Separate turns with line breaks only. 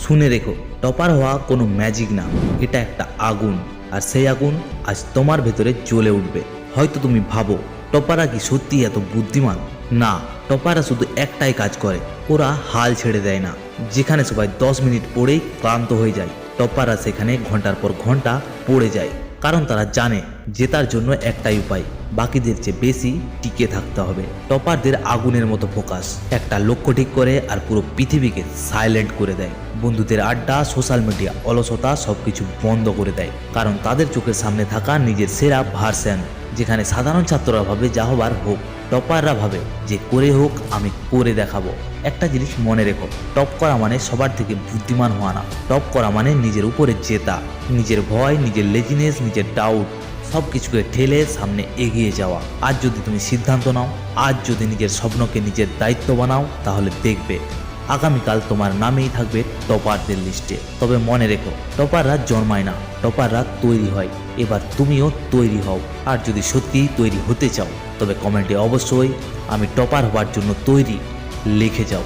শুনে রেখো, টপার হওয়া কোনো ম্যাজিক না, এটা একটা আগুন। আর সেই আগুন আজ তোমার ভেতরে জ্বলে উঠবে। হয়তো তুমি ভাবো টপাররা কি সত্যি এত বুদ্ধিমান? না, টপাররা শুধু একটাই কাজ করে, ওরা হাল ছেড়ে দেয় না। যেখানে সবাই 10 মিনিট পড়েই ক্লান্ত হয়ে যায়, টপাররা সেখানে ঘন্টার পর ঘন্টা পড়ে যায়। কারণ তারা জানে জেতার জন্য একটাই উপায়, বাকিদের চেয়ে বেশি টিকে থাকতে হবে। টপারদের আগুনের মতো ফোকাস, একটা লক্ষ্য ঠিক করে আর পুরো পৃথিবীকে সাইলেন্ট করে দেয়। বন্ধুদের আড্ডা, সোশ্যাল মিডিয়া, অলসতা সবকিছু বন্ধ করে দেয়, কারণ তাদের চোখের সামনে থাকা নিজের সেরা ভার্সন। যেখানে সাধারণ ছাত্ররা ভাবে যা হবার হোক, টপাররা ভাবে যে করে হোক আমি করে দেখাবো। একটা জিনিস মনে রেখো, টপ করা মানে সবার থেকে বুদ্ধিমান হওয়া না, টপ করা মানে নিজের উপরে জেতা। নিজের ভয়, নিজের লেজিনেস, নিজের ডাউট সব কিছুকে ঠেলে সামনে এগিয়ে যাওয়া। আজ যদি তুমি সিদ্ধান্ত নাও, আজ যদি নিজের স্বপ্নকে নিজের দায়িত্ব বানাও, তাহলে দেখবে আগামীকাল তোমার নামেই থাকবে টপারদের লিস্টে। তবে মনে রেখো, টপাররা জন্মায় না, টপাররা তৈরি হয়। এবার তুমিও তৈরি হও। আর যদি সত্যিই তৈরি হতে চাও, তবে কমেন্টে অবশ্যই আমি টপার হওয়ার জন্য তৈরি লিখে যাও।